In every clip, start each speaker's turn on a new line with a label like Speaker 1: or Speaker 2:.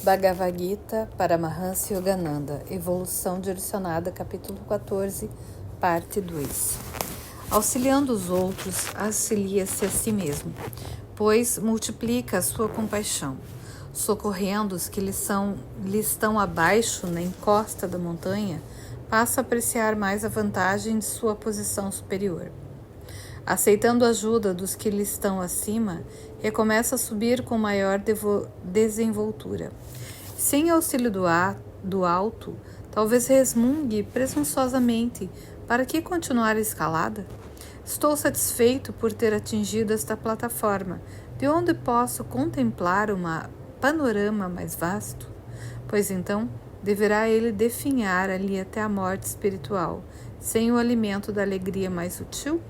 Speaker 1: Bhagavad Gita, Paramahansa Yogananda, Evolução Direcionada, capítulo 14, parte 2. Auxiliando os outros, auxilia-se a si mesmo, pois multiplica a sua compaixão. Socorrendo os que lhe estão abaixo na encosta da montanha, passa a apreciar mais a vantagem de sua posição superior. Aceitando a ajuda dos que lhe estão acima, recomeça a subir com maior desenvoltura. Sem auxílio do alto, talvez resmungue presunçosamente: para que continuar a escalada? Estou satisfeito por ter atingido esta plataforma, de onde posso contemplar um panorama mais vasto. Pois então, deverá ele definhar ali até a morte espiritual, sem o alimento da alegria mais sutil?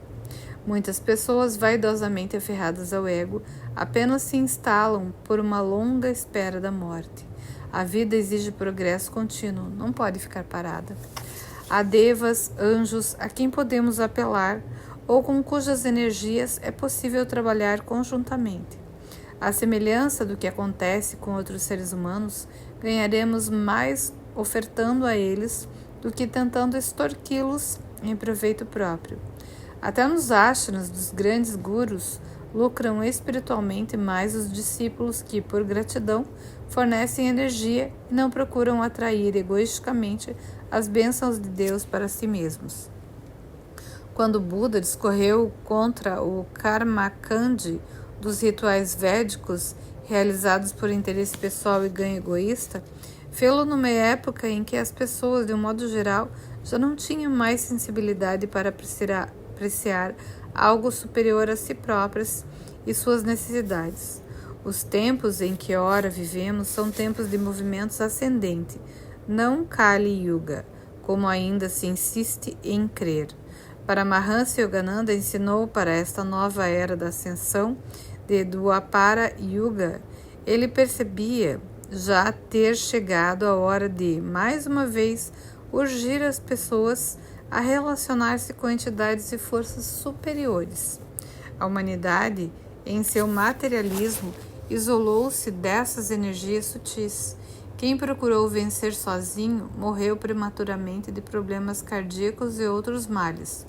Speaker 1: Muitas pessoas, vaidosamente aferradas ao ego, apenas se instalam por uma longa espera da morte. A vida exige progresso contínuo, não pode ficar parada. Há devas, anjos, a quem podemos apelar, ou com cujas energias é possível trabalhar conjuntamente. À semelhança do que acontece com outros seres humanos, ganharemos mais ofertando a eles do que tentando extorquí-los em proveito próprio. Até nos ashramas dos grandes gurus, lucram espiritualmente mais os discípulos que, por gratidão, fornecem energia e não procuram atrair egoisticamente as bênçãos de Deus para si mesmos. Quando Buda discorreu contra o karmakandi dos rituais védicos realizados por interesse pessoal e ganho egoísta, fê-lo numa época em que as pessoas, de um modo geral, já não tinham mais sensibilidade para apreciar algo superior a si próprias e suas necessidades. Os tempos em que ora vivemos são tempos de movimentos ascendente, não Kali Yuga, como ainda se insiste em crer. Paramahansa Yogananda ensinou para esta nova era da ascensão de Dwapara Yuga. Ele percebia já ter chegado a hora de, mais uma vez, urgir as pessoas a relacionar-se com entidades e forças superiores. A humanidade, em seu materialismo, isolou-se dessas energias sutis. Quem procurou vencer sozinho morreu prematuramente de problemas cardíacos e outros males.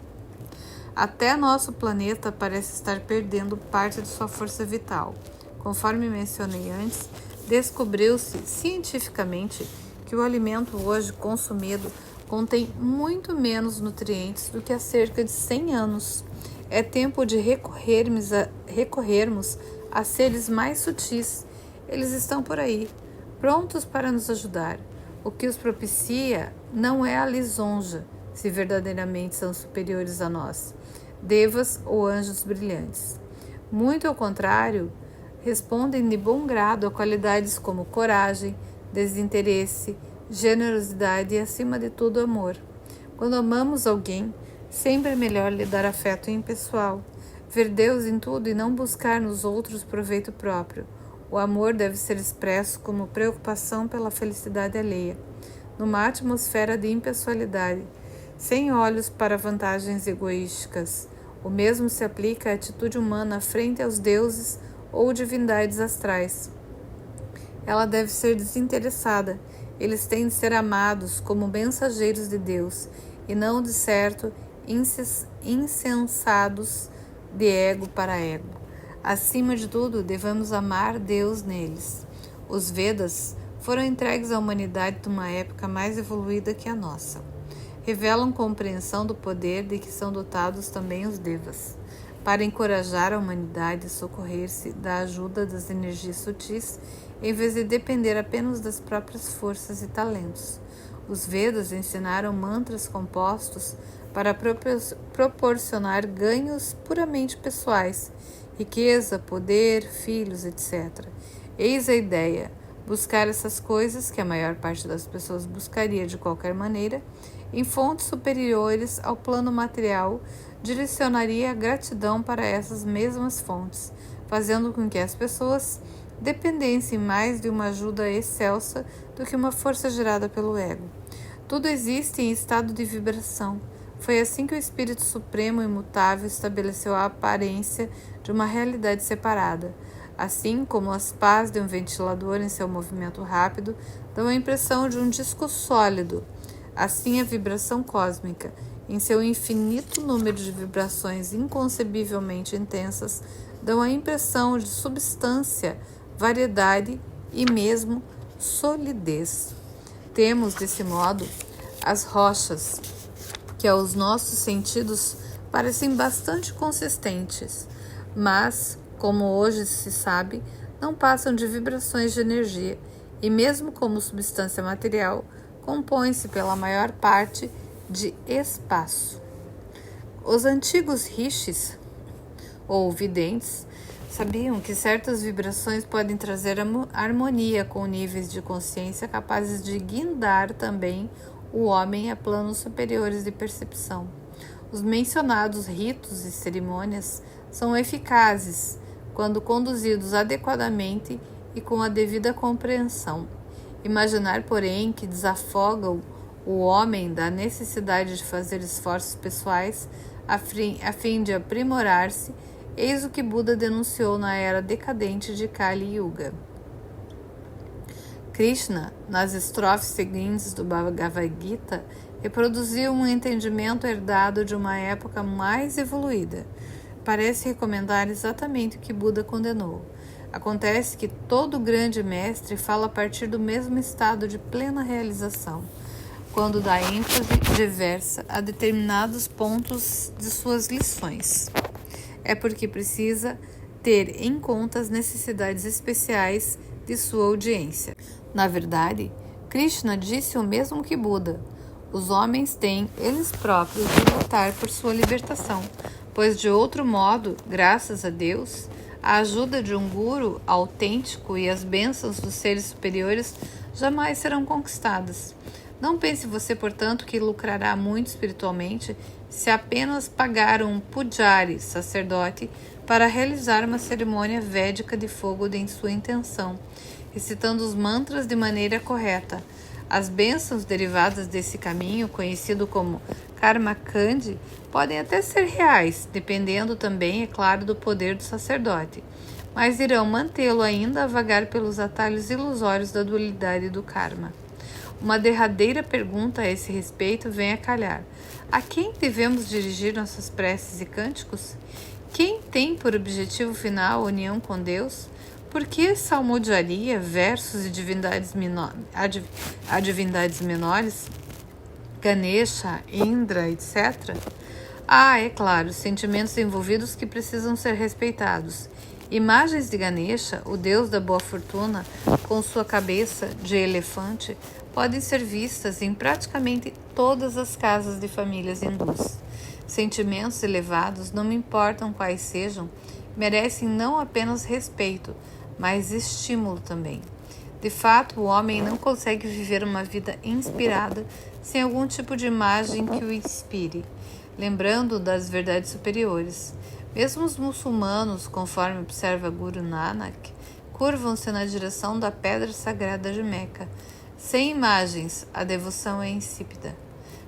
Speaker 1: Até nosso planeta parece estar perdendo parte de sua força vital. Conforme mencionei antes, descobriu-se cientificamente que o alimento hoje consumido contém muito menos nutrientes do que há cerca de 100 anos. É tempo de recorrermos a seres mais sutis. Eles estão por aí, prontos para nos ajudar. O que os propicia não é a lisonja, se verdadeiramente são superiores a nós, devas ou anjos brilhantes. Muito ao contrário, respondem de bom grado a qualidades como coragem, desinteresse, generosidade e, acima de tudo, amor. Quando amamos alguém, sempre é melhor lhe dar afeto impessoal, ver Deus em tudo e não buscar nos outros proveito próprio. O amor deve ser expresso como preocupação pela felicidade alheia, numa atmosfera de impessoalidade, sem olhos para vantagens egoísticas. O mesmo se aplica à atitude humana frente aos deuses ou divindades astrais. Ela deve ser desinteressada. Eles têm de ser amados como mensageiros de Deus e não, de certo, insensados de ego para ego. Acima de tudo, devemos amar Deus neles. Os Vedas foram entregues à humanidade numa época mais evoluída que a nossa. Revelam compreensão do poder de que são dotados também os Devas, para encorajar a humanidade a socorrer-se da ajuda das energias sutis, em vez de depender apenas das próprias forças e talentos. Os Vedas ensinaram mantras compostos para proporcionar ganhos puramente pessoais, riqueza, poder, filhos, etc. Eis a ideia: buscar essas coisas que a maior parte das pessoas buscaria de qualquer maneira, em fontes superiores ao plano material, direcionaria a gratidão para essas mesmas fontes, fazendo com que as pessoas dependessem mais de uma ajuda excelsa do que uma força gerada pelo ego. Tudo existe em estado de vibração. Foi assim que o Espírito Supremo imutável estabeleceu a aparência de uma realidade separada. Assim como as pás de um ventilador em seu movimento rápido dão a impressão de um disco sólido, assim a vibração cósmica, em seu infinito número de vibrações inconcebivelmente intensas, dão a impressão de substância, variedade e mesmo solidez. Temos, desse modo, as rochas, que aos nossos sentidos parecem bastante consistentes, mas, como hoje se sabe, não passam de vibrações de energia e, mesmo como substância material, compõem-se pela maior parte de espaço. Os antigos rishis, ou videntes, sabiam que certas vibrações podem trazer harmonia com níveis de consciência capazes de guindar também o homem a planos superiores de percepção. Os mencionados ritos e cerimônias são eficazes quando conduzidos adequadamente e com a devida compreensão. Imaginar, porém, que desafogam o homem da necessidade de fazer esforços pessoais a fim de aprimorar-se, eis o que Buda denunciou na era decadente de Kali Yuga. Krishna, nas estrofes seguintes do Bhagavad Gita, reproduziu um entendimento herdado de uma época mais evoluída. Parece recomendar exatamente o que Buda condenou. Acontece que todo grande mestre fala a partir do mesmo estado de plena realização, quando dá ênfase diversa a determinados pontos de suas lições. É porque precisa ter em conta as necessidades especiais de sua audiência. Na verdade, Krishna disse o mesmo que Buda. Os homens têm, eles próprios, de lutar por sua libertação, pois de outro modo, graças a Deus, a ajuda de um guru autêntico e as bênçãos dos seres superiores jamais serão conquistadas. Não pense você, portanto, que lucrará muito espiritualmente se apenas pagar um pujari, sacerdote, para realizar uma cerimônia védica de fogo em sua intenção, recitando os mantras de maneira correta. As bênçãos derivadas desse caminho, conhecido como Karma Kandi, podem até ser reais, dependendo também, é claro, do poder do sacerdote, mas irão mantê-lo ainda a vagar pelos atalhos ilusórios da dualidade do karma. Uma derradeira pergunta a esse respeito vem a calhar. A quem devemos dirigir nossas preces e cânticos? Quem tem por objetivo final a união com Deus? Por que salmodiaria, versos e divindades menores? Ganesha, Indra, etc.? É claro, sentimentos envolvidos que precisam ser respeitados. Imagens de Ganesha, o deus da boa fortuna, com sua cabeça de elefante, podem ser vistas em praticamente todas as casas de famílias hindus. Sentimentos elevados, não me importam quais sejam, merecem não apenas respeito, mas estímulo também. De fato, o homem não consegue viver uma vida inspirada sem algum tipo de imagem que o inspire, lembrando das verdades superiores. Mesmo os muçulmanos, conforme observa Guru Nanak, curvam-se na direção da pedra sagrada de Meca. Sem imagens, a devoção é insípida.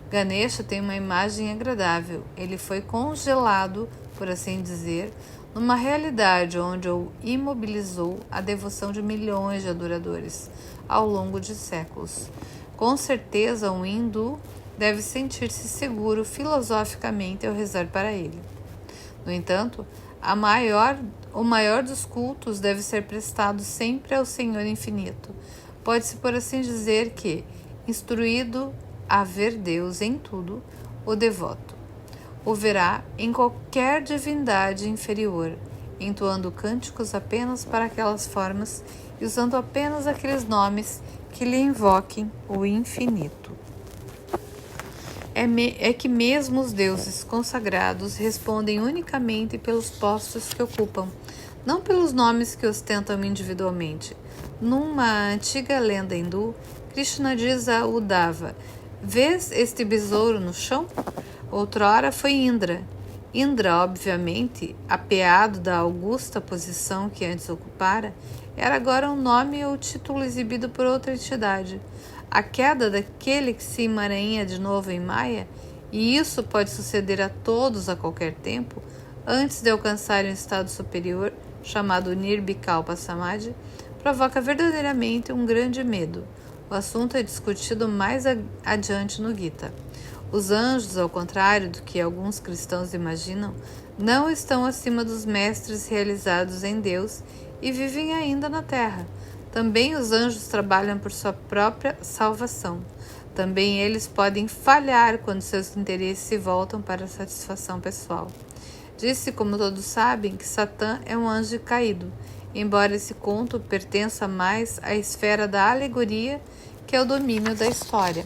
Speaker 1: Ganesha tem uma imagem agradável. Ele foi congelado, por assim dizer, numa realidade onde o imobilizou a devoção de milhões de adoradores ao longo de séculos. Com certeza, um hindu deve sentir-se seguro filosoficamente ao rezar para ele. No entanto, o maior dos cultos deve ser prestado sempre ao Senhor Infinito. Pode-se, por assim dizer, que, instruído a ver Deus em tudo, o devoto o verá em qualquer divindade inferior, entoando cânticos apenas para aquelas formas e usando apenas aqueles nomes que lhe invoquem o infinito. É que mesmo os deuses consagrados respondem unicamente pelos postos que ocupam, não pelos nomes que ostentam individualmente. Numa antiga lenda hindu, Krishna diz a Uddhava: "Vês este besouro no chão? Outrora foi Indra. Indra, obviamente, apeado da augusta posição que antes ocupara, era agora um nome ou título exibido por outra entidade. A queda daquele que se emaranha de novo em Maya, e isso pode suceder a todos a qualquer tempo, antes de alcançarem um estado superior, chamado Nirvikalpa Samadhi, provoca verdadeiramente um grande medo. O assunto é discutido mais adiante no Gita. Os anjos, ao contrário do que alguns cristãos imaginam, não estão acima dos mestres realizados em Deus e vivem ainda na Terra. Também os anjos trabalham por sua própria salvação. Também eles podem falhar quando seus interesses se voltam para a satisfação pessoal. Disse, como todos sabem, que Satã é um anjo caído, embora esse conto pertença mais à esfera da alegoria que ao domínio da história.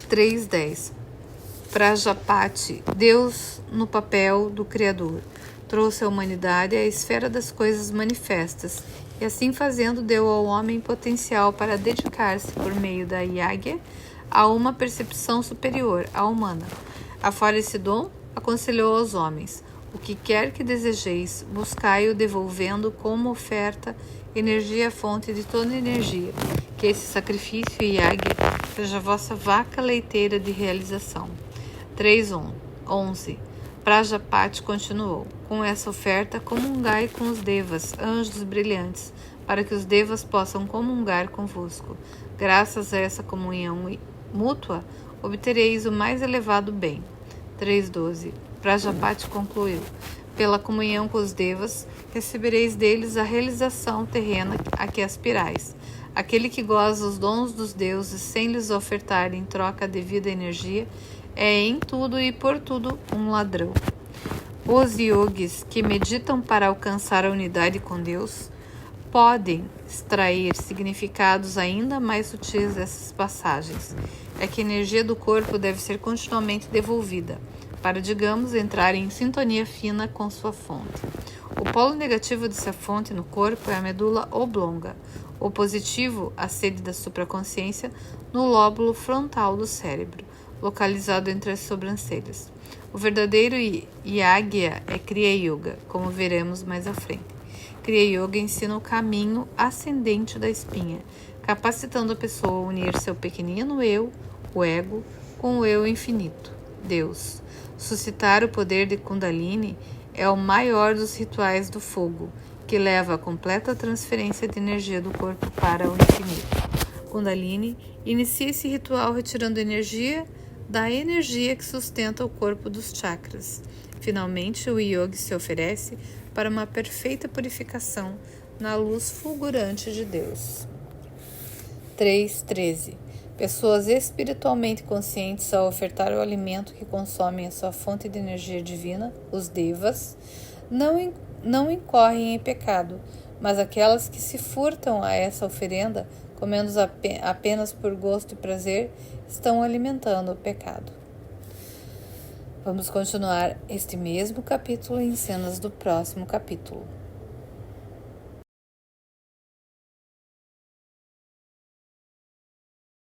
Speaker 1: 3.10 Prajapati, Deus no papel do Criador, trouxe a humanidade à esfera das coisas manifestas e, assim fazendo, deu ao homem potencial para dedicar-se, por meio da yagya, a uma percepção superior à humana. Afora esse dom, aconselhou aos homens: o que quer que desejeis, buscai-o devolvendo como oferta energia à fonte de toda energia, que esse sacrifício yagya seja a vossa vaca leiteira de realização. 3.11 Prajapati continuou: com essa oferta comungai com os devas, anjos brilhantes, para que os devas possam comungar convosco. Graças a essa comunhão mútua, obtereis o mais elevado bem. 3.12 Prajapati concluiu: pela comunhão com os devas, recebereis deles a realização terrena a que aspirais. Aquele que goza os dons dos deuses sem lhes ofertar em troca a devida energia é em tudo e por tudo um ladrão. Os yogis que meditam para alcançar a unidade com Deus podem extrair significados ainda mais sutis dessas passagens. É que a energia do corpo deve ser continuamente devolvida, para, digamos, entrar em sintonia fina com sua fonte. O polo negativo dessa fonte no corpo é a medula oblonga, o positivo, a sede da supraconsciência, no lóbulo frontal do cérebro, localizado entre as sobrancelhas. O verdadeiro yagya é Kriya Yoga, como veremos mais à frente. Kriya Yoga ensina o caminho ascendente da espinha, capacitando a pessoa a unir seu pequenino eu, o ego, com o eu infinito, Deus. Suscitar o poder de Kundalini é o maior dos rituais do fogo, que leva à completa transferência de energia do corpo para o infinito. Kundalini inicia esse ritual retirando energia da energia que sustenta o corpo dos chakras. Finalmente, o yogi se oferece para uma perfeita purificação na luz fulgurante de Deus. 3.13 Pessoas espiritualmente conscientes, ao ofertar o alimento que consomem a sua fonte de energia divina, os devas, não incorrem em pecado, mas aquelas que se furtam a essa oferenda, comendo apenas por gosto e prazer, estão alimentando o pecado. Vamos continuar este mesmo capítulo em cenas do próximo capítulo.